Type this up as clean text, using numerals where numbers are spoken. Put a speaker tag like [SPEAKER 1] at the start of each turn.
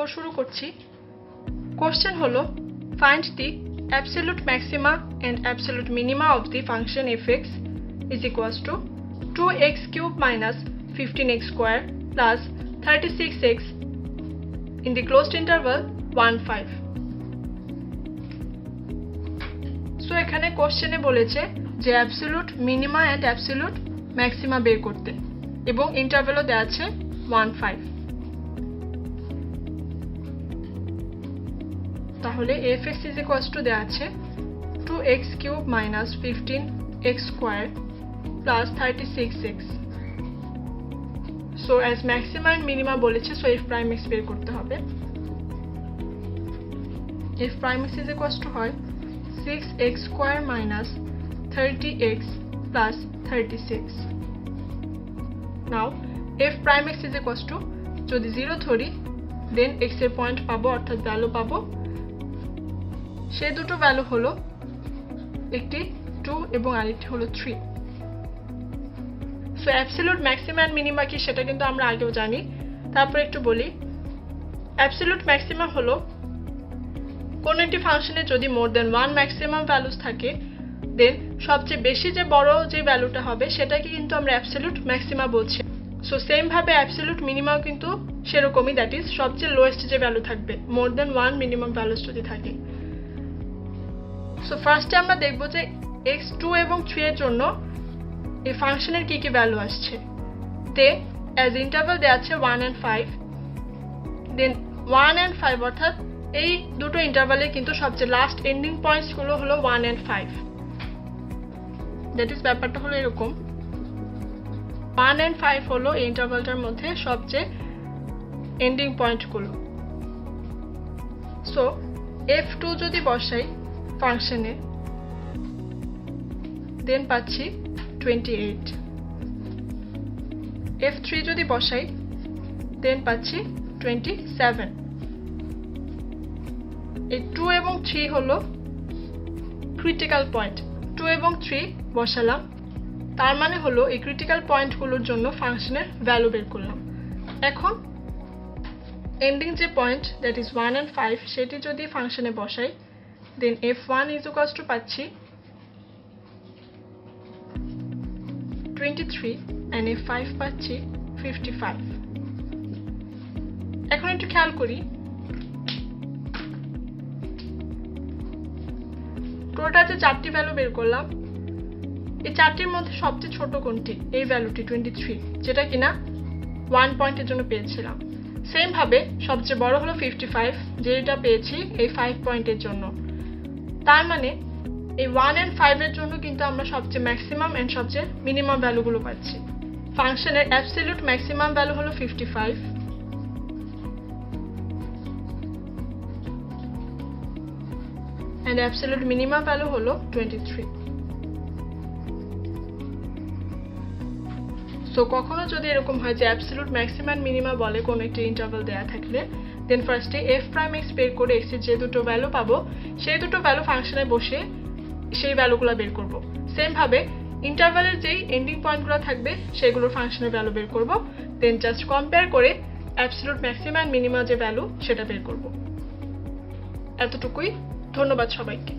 [SPEAKER 1] 4 শুরু করছি। কোশ্চেন হলো find the absolute maxima and absolute minima of the function fx is equals to 2x cube minus 15x square plus 36x in the closed interval 1 5. So এখানে কোশ্চেনে বলেছে যে absolute minima and absolute maxima বের করতে এবং ইন্টারভ্যালও দেওয়া আছে 1 5। তাহলে fx is equals to দেওয়া আছে 2x cube minus 15x square plus 36x. So as maxima and minima বলেছে, সো f prime x বের করতে হবে। f prime x is equals to হয় 6x square minus 30x plus 36. Now f prime x is equals to যদি 0 ধরি দেন x এর point পাবো অর্থাৎ ভ্যালু পাবো। সে দুটো ভ্যালু হলো একটি 2 এবং আরেকটি হলো 3। So absolute maxima and minima কি সেটা কিন্তু আমরা আগেও জানি। তারপর একটু বলি, অ্যাবসলিউট ম্যাক্সিমা হলো কোন একটি ফাংশনে যদি মোর দেন 1 ম্যাক্সিমাম ভ্যালুস থাকে দেন সবচেয়ে বেশি যে বড় যে ভ্যালুটা হবে সেটাকে কিন্তু আমরা অ্যাবসলিউট ম্যাক্সিমা বলছি। সো সেম ভাবে অ্যাবসলিউট মিনিমাও কিন্তু সেরকমই, দ্যাট ইজ সবচেয়ে লোয়েস্ট যে ভ্যালু থাকবে মোর দেন 1 মিনিমাম ভ্যালুস যদি থাকে। সো ফার্স্টে আমরা দেখব যে x2 এবং 3 এর জন্য এই ফাংশনের কি কি ভ্যালু আসছে। তে অ্যাজ ইন্টারভাল দেওয়া আছে 1 and 5, দেন 1 and 5 অর্থাৎ এই দুটো ইন্টারভালে কিন্তু সবচেয়ে লাস্ট এন্ডিং পয়েন্টস গুলো হলো 1 and 5। দ্যাট ইজ ব্যাপারটা হলো এরকম, 1 and 5 হলো এই ইন্টারভালটার মধ্যে সবচেয়ে এন্ডিং পয়েন্ট গুলো। সো f2 যদি বসাই ফাংশনে দেন পাচ্ছি 28, f3 যদি বসাই দেন পাচ্ছি 27। এই 2 এবং 3 হলো ক্রিটিক্যাল পয়েন্ট, 2 এবং 3 বসালাম, তার মানে হলো এই ক্রিটিক্যাল পয়েন্টগুলোর জন্য ফাংশনের ভ্যালু বের করলাম। এখন এন্ডিং যে পয়েন্ট দ্যাট ইজ 1 and 5 সেটি যদি ফাংশনে বসাই দেন f1 is equals to পাচ্ছি 23 and f5 পাচ্ছি 55। এখন একটু খেয়াল করি, টোটাল যে 4টি ভ্যালু বের করলাম এই 4টির মধ্যে সবচেয়ে ছোট কোনটি? এই ভ্যালুটি 23, যেটা কিনা 1 পয়েন্টের জন্য পেয়েছিলাম। সেম ভাবে সবচেয়ে বড় হলো 55, যেটা পেয়েছি এই 5 পয়েন্টের জন্য। তার মানে এই 1 and 5 এর জন্য কিন্তু আমরা সবচেয়ে ম্যাক্সিমাম এন্ড সবচেয়ে মিনিমাম ভ্যালুগুলো পাচ্ছি। ফাংশনের অ্যাবসলিউট ম্যাক্সিমাম ভ্যালু হলো 55 and absolute minimum value হলো 23। সো কখনো যদি এরকম হয় যে অ্যাবসলিউট ম্যাক্সিমাম এন্ড মিনিমা বলে কোন একটা ইন্টারভাল দেয়া থাকলে দেন ফার্স্টে f prime x বের করে x এর যে দুটো ভ্যালু পাবো সেই দুটো ভ্যালু ফাংশনে বসে সেই ভ্যালুগুলো বের করব। সেম ভাবে ইন্টারভালের যেই এন্ডিং পয়েন্টগুলো থাকবে সেগুলোর ফাংশনের ভ্যালু বের করব, দেন জাস্ট কম্পেয়ার করে অ্যাবসলিউট ম্যাক্সিমাম এন্ড মিনিমা যে ভ্যালু সেটা বের করব। এতটুকুই। ধন্যবাদ সবাইকে।